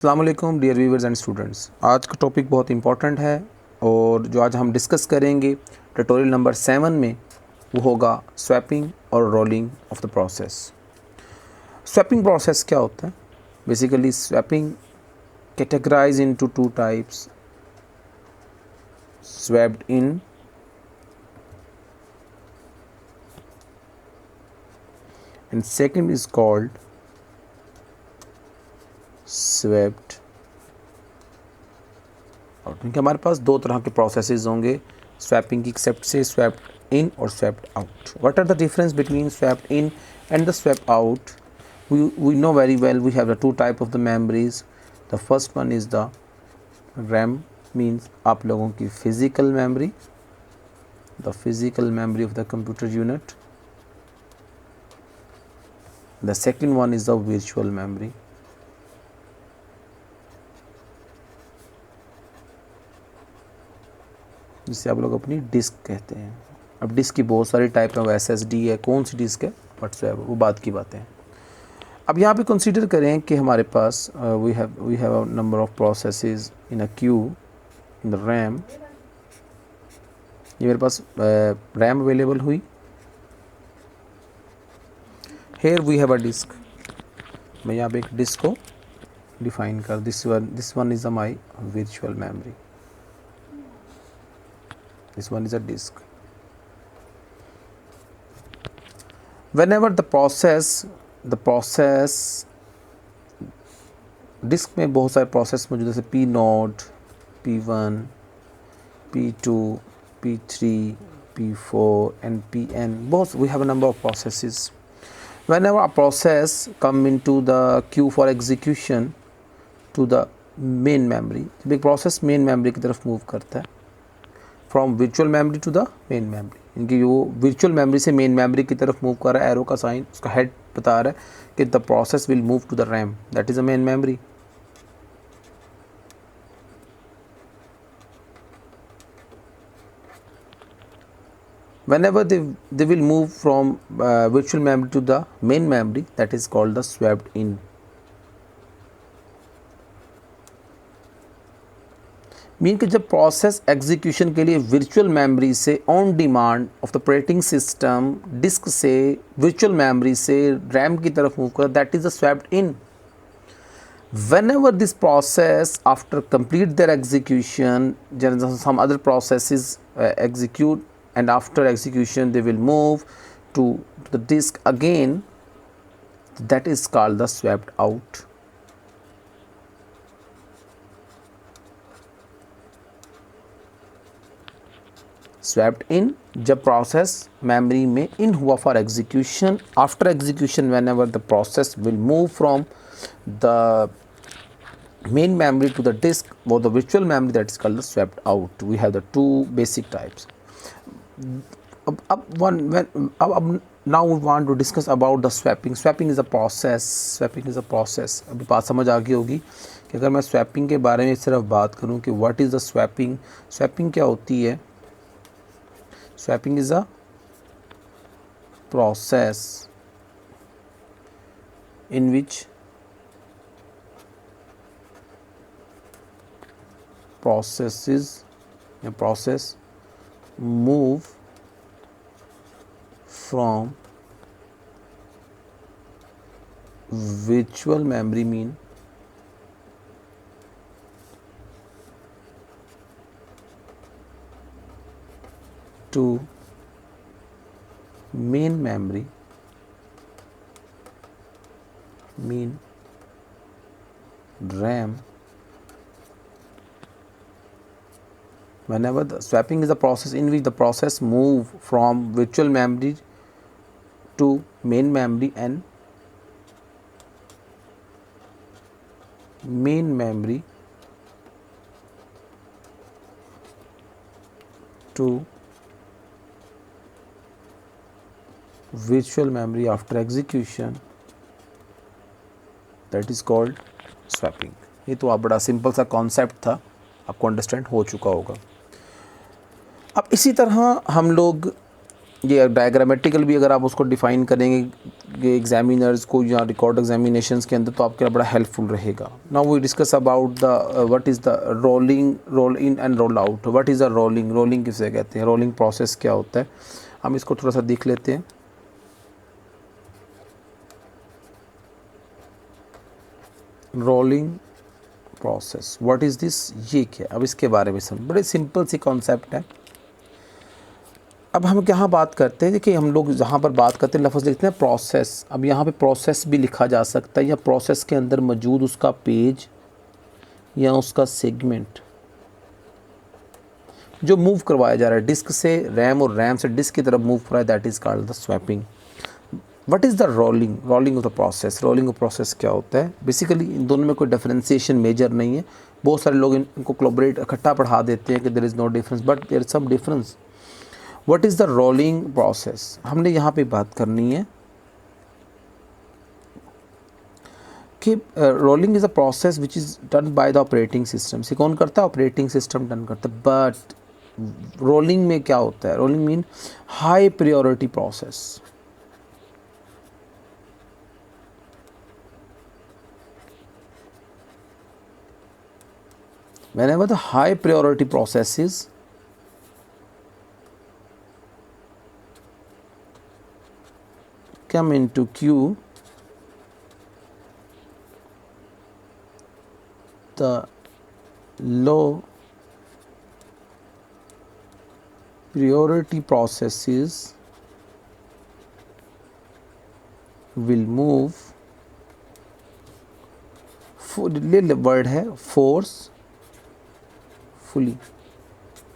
अस्सलाम वालेकुम dear viewers and students. आज का टॉपिक बहुत इंपॉर्टेंट है और जो आज हम डिस्कस करेंगे ट्यूटोरियल नंबर 7 में वो होगा स्वैपिंग और rolling of the process. Swapping process क्या होता है? Basically swapping categorize into two types, swapped in and second is called swept out. क्योंकि हमारे पास दो तरह के प्रोसेसेस होंगे स्वैपिंग की एक्सेप्ट से, स्वैप्ड इन और swapped out. What are the difference between swapped in and the swapped out? we know very well we have the two type of the memories. The first one is the RAM, means आप लोगों की physical memory, the physical memory of the computer unit. The second one is the virtual memory. जिसे आप लोग अपनी disc कहते हैं। अब डिस्क की बहुत सारी टाइप है, SSD है, कौन सी डिस्क है व्हाट्सएप, वो बात की बातें हैं। अब यहाँ पे कंसीडर करें कि हमारे पास we have a number of processes in a queue in the RAM. ये मेरे पास रैम अवेलेबल हुई। Here we have a disk. मैं यहाँ पे एक डिस्क को डिफाइन कर, this one is a my virtual memory, this one is a disk. Whenever the process disk में बहुत सारे प्रोसेस मौजूद है, जैसे P0, P1, P2, P3, P4 and Pn. Both we have a number of processes. Whenever a process come into the queue for execution to the main memory, जब एक process main memory की तरफ move करता है from virtual memory to the main memory, इनकी वो virtual memory से main memory की तरफ मूव कर रहा है, एरो का साइन उसका हेड बता रहा है कि the process will move to the RAM, that is a main memory. whenever they will move from virtual memory to the main memory, that is called the swapped in. Mean कि जब process execution के लिए virtual memory से on demand of the operating system disk से virtual memory से RAM की तरफ move कर, that is the swapped in. whenever this process after complete their execution, some other processes execute and after execution they will move to the disk again, that is called the swapped out. Swapped in जब process memory में in हुआ for execution, after execution whenever the process will move from the main memory to the disk or the virtual memory, that is called the swapped out. We have the two basic types. Now we want to discuss about the swapping. Swapping is a process. Swapping is a process. अभी बात समझ आ गई होगी कि अगर मैं swapping के बारे में सिर्फ बात करूं कि what is the swapping, swapping क्या होती है? Swapping is a process in which process move from virtual memory mean to main memory, mean RAM. Whenever the swapping is a process in which the process move from virtual memory to main memory and main memory to virtual memory after execution, that is called swapping. ये तो आप बड़ा simple सा concept था, आपको understand हो चुका होगा। अब इसी तरह हम लोग ये डायग्रामेटिकल भी अगर आप उसको डिफ़ाइन करेंगे एग्जामिनर्स को या रिकॉर्ड एग्जामिनेशंस के अंदर तो आपके लिए बड़ा हेल्पफुल रहेगा. Now we discuss about the what is the role in and role out. What is the rolling किसे कहते हैं, रोलिंग प्रोसेस क्या होता है, हम इसको थोड़ा सा देख लेते हैं. Rolling process what is this, ये क्या, अब इसके बारे में समझ, बड़े सिंपल सी कॉन्सेप्ट है. अब हम यहाँ बात करते हैं, देखिए हम लोग जहाँ पर बात करते हैं लफ्ज़ लिखते हैं प्रोसेस. अब यहाँ पे प्रोसेस भी लिखा जा सकता है या प्रोसेस के अंदर मौजूद उसका पेज या उसका सेगमेंट जो मूव करवाया जा रहा है डिस्क से रैम और रैम से डिस्क की तरफ मूव कर रहा है, that is called the swapping. What is the rolling of the process. Rolling of process क्या होता है, बेसिकली इन दोनों में कोई डिफरेंशिएशन मेजर नहीं है. बहुत सारे लोग इनको कोलैबोरेट इकट्ठा पढ़ा देते हैं कि there is no difference, but there is some difference. What is the rolling process, हमने यहाँ पे बात करनी है कि rolling is a process which is done by the operating system. से कौन करता है, ऑपरेटिंग सिस्टम डन करता है. बट रोलिंग में क्या होता है, rolling mean high priority process. whenever the high priority processes come into queue, the low priority processes will move, word है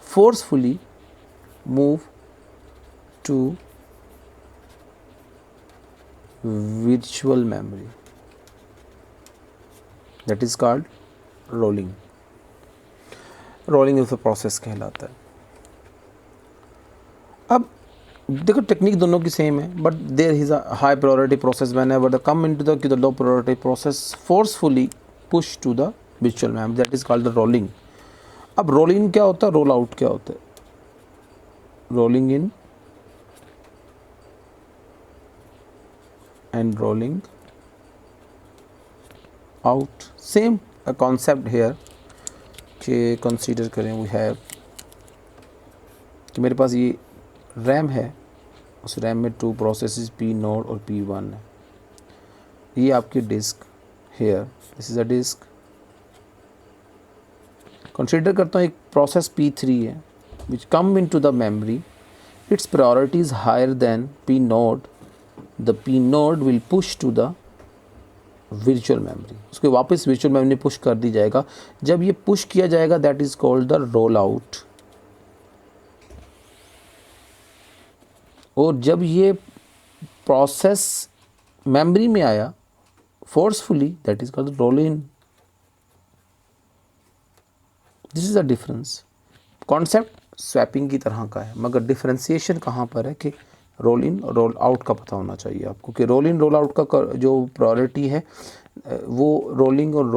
forcefully move to virtual memory, that is called rolling. Rolling of the process कहलाता है. अब देखो technique दोनों की same है, but there is a high priority process whenever the come into the low priority process forcefully push to the virtual memory, that is called the rolling. अब rolling क्या होता है, रोल आउट क्या होता है. Rolling in and rolling out, same concept here कि consider करें we have कि मेरे पास ये रैम है, उस रैम में 2 प्रोसेसेस P नोड और P1 है. ये आपकी disk here, this is a disk. Consider करता हूँ एक प्रोसेस P3 है which come into the memory, its priority is higher than P node. The P node will push to the virtual memory, उसको वापस virtual memory push कर दी जाएगा. जब ये पुश किया जाएगा that is called the roll out. और जब ये प्रोसेस मेमोरी में आया forcefully, that is called roll in. This is a difference. Concept swapping की तरह का है, मगर डिफरेंशिएशन कहाँ पर है कि रोल इन और रोल आउट का पता होना चाहिए आपको कि रोल इन रोल आउट का जो प्रायोरिटी है वो रोलिंग और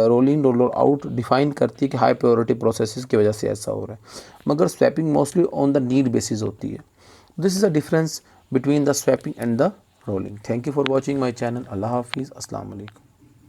roll in roll out define करती है कि हाई प्रायोरिटी प्रोसेसेस की वजह से ऐसा हो रहा है, मगर swapping mostly on the need basis होती है. This is the difference between the swapping and the rolling. Thank you for watching my channel. Allah Hafiz. Assalamu alaikum.